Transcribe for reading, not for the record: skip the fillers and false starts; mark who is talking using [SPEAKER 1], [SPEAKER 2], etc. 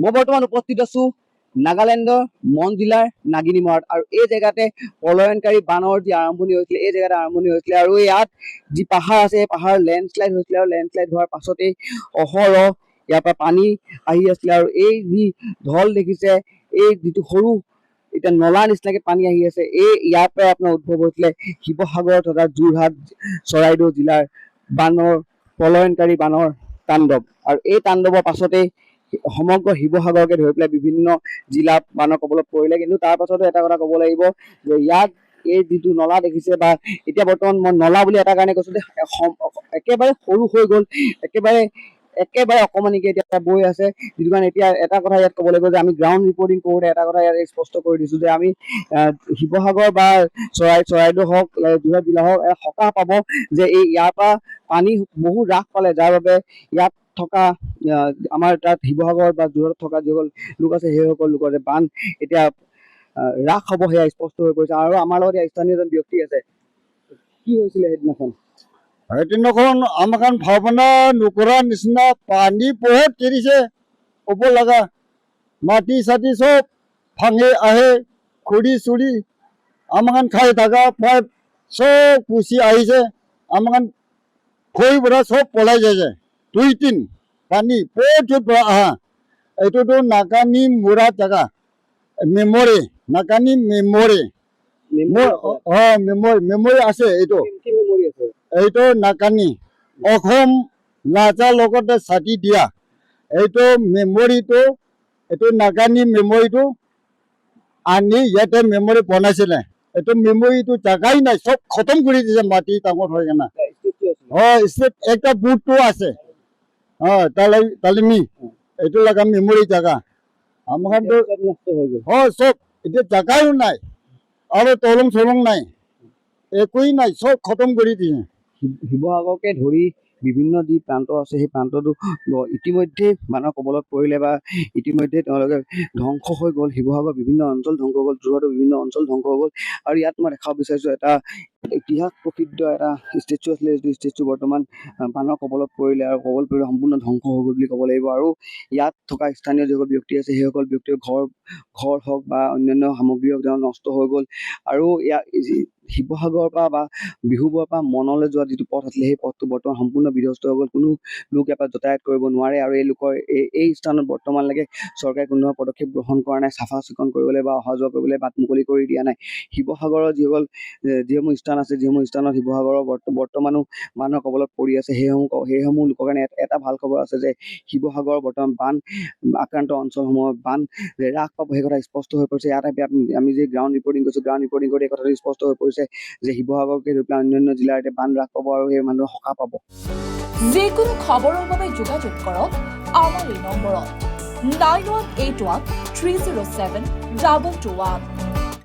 [SPEAKER 1] মই বৰ্তমান উপস্থিত আছো নাগালেণ্ডৰ মন জিলাৰ নাগিনীমৰাত আৰু এই জেগাতে পলায়নকাৰী বানৰ যি আৰম্ভণি হৈছিলে এই জেগাতে আৰম্ভণি হৈছিলে আৰু ইয়াত যি পাহাৰ আছে এই পাহাৰ লেণ্ডশ্লাইড হৈছিলে আৰু লেণ্ডশ্লাইড হোৱাৰ পাছতেই অহৰহ ইয়াৰ পৰা পানী আহি আছিলে আৰু এই যি ঢল দেখিছে এই যিটো সৰু এতিয়া নলা নিচিনাকে পানী আহি আছে এই ইয়াৰ পৰাই আপোনাৰ উদ্ভৱ হৈছিলে শিৱসাগৰত থকা যোৰহাট চৰাইদেউ জিলাৰ বানৰ পলায়নকাৰী বানৰ তাণ্ডৱ আৰু এই তাণ্ডৱৰ পাছতেই সমগ্ৰ শিৱসাগৰকে ধৰি পেলাই বিভিন্ন জিলাত বানৰ কবলত পৰিলে। কিন্তু তাৰ পাছতো এটা কথা ক'ব লাগিব যে ইয়াত এই যিটো নলা দেখিছে বা এতিয়া বৰ্তমান মই নলা বুলি এটা কাৰণে কৈছো যে একেবাৰে সৰু হৈ গ'ল, একেবাৰে অকমানিকে এতিয়া বৈ আছে। যিটো কাৰণে এতিয়া এটা কথা ইয়াত ক'ব লাগিব যে আমি গ্ৰাউণ্ড ৰিপৰ্টিং কৰোঁতে এটা কথা ইয়াত স্পষ্ট কৰি দিছো যে আমি শিৱসাগৰ বা চৰাইদেউ হওক যোৰহাট জিলা হওক সকাহ পাব যে এই ইয়াৰ পৰা পানী বহু হ্ৰাস পালে, যাৰ বাবে ইয়াত থকা আমাৰ তাত শিৱসাগৰ বা যোৰহাটত থকা যিসকল লোক আছে সেইসকল লোকৰ যে বান এতিয়া হ্ৰাস হ'ব সেয়া স্পষ্ট হৈ পৰিছে। আৰু আমাৰ লগত স্থানীয় এজন ব্যক্তি আছে। কি হৈছিলে সেইদিনাখন?
[SPEAKER 2] সেইদিনাখন আমাক ভাৱনা নকৰা নিচিনা পানী বহুত কেৰিছে ক'ব লগা, মাটি চাটি চব ভাঙি আহে, খৰি চুৰি আমাক খাই থকা পাইপ চব গুচি আহিছে, আমাক খৰিবোৰ চব পলাই যায়। 2-3 পানী বহুত পৰা আহা। এইটোতো নাকানি মুৰা জেগা মেমৰি, নাকানি মেমৰি মেমৰি আছে। এইটো নাকানি অসম নাজাৰ লগতে চাটি দিয়া এইটো মেমৰিটো, এইটো নাকানি মেমৰিটো আনি ইয়াতে মেমৰি বনাইছিলে। এইটো মেমৰিটো জেগাই নাই, চব খতম কৰি দিছে মাটি ডাঙৰ হৈ কেনে। একটা বুটটো আছে তালিমি, এইটো লগা মেমৰি জেগা আমাৰ চব এতিয়া জেগাও নাই আৰু তলং চলং নাই, একোৱেই নাই, চব খতম কৰি দিছে।
[SPEAKER 1] শিৱসাগৰকে ধৰি বিভিন্ন যি প্ৰান্ত আছে সেই প্ৰান্তটো ইতিমধ্যে বানৰ কবলত পৰিলে বা ইতিমধ্যে তেওঁলোকে ধ্বংস হৈ গ'ল। শিৱসাগৰৰ বিভিন্ন অঞ্চল ধ্বংস হৈ গ'ল, যোৰহাটৰ বিভিন্ন অঞ্চল ধ্বংস হৈ গ'ল। আৰু ইয়াত মই দেখাব বিচাৰিছো এটা ইতিহাস প্ৰসিদ্ধ এটা ষ্টেচু আছিলে, যিটো ষ্টেচু বৰ্তমান বানৰ কবলত পৰিলে আৰু কবলত পৰিলে সম্পূৰ্ণ ধ্বংস হৈ গ'ল বুলি ক'ব লাগিব। আৰু ইয়াত থকা স্থানীয় যিসকল ব্যক্তি আছে সেইসকল ব্যক্তিৰ ঘৰ হওক বা অন্যান্য সামগ্ৰী হওক নষ্ট হৈ গ'ল। আৰু ইয়াৰ শিৱসাগৰৰ পৰা বা বিহুবৰ পৰা মনলৈ যোৱা যিটো পথ আছিলে সেই পথটো বৰ্তমান সম্পূৰ্ণ বিধ্বস্ত হৈ গ'ল। কোনো লোক ইয়াৰ পৰা যাতায়াত কৰিব নোৱাৰে আৰু এই লোকৰ এই স্থানত বৰ্তমানলৈকে চৰকাৰে কোনো পদক্ষেপ গ্ৰহণ কৰা নাই, চাফা চিকুণ কৰিবলৈ বা অহা যোৱা কৰিবলৈ বাট মুকলি কৰি দিয়া নাই। শিৱসাগৰৰ যিসমূহ স্থান আছে, যিসমূহ স্থানত শিৱসাগৰৰ বৰ্তমানো মানুহৰ কবলত পৰি আছে, সেইসমূহ লোকৰ কাৰণে এটা ভাল খবৰ আছে যে শিৱসাগৰৰ বৰ্তমান বান আক্ৰান্ত অঞ্চলসমূহৰ বান হ্ৰাস পাব সেই কথা স্পষ্ট হৈ পৰিছে। ইয়াত আমি যে গ্ৰাউণ্ড ৰিপৰ্টিং কৰিছোঁ, গ্ৰাউণ্ড ৰিপৰ্টিং কৰি এই কথাটো স্পষ্ট হৈ পৰিছে যে শিৱসাগৰকে ধৰি পেলাই অন্যান্য জিলাৰ এতিয়া বান হ্ৰাস পাব আৰু সেই মানুহে সকাহ পাব।
[SPEAKER 3] যিকোনো খবৰৰ বাবে যোগাযোগ কৰক আমাৰ এই নম্বৰত 9181 307 2221।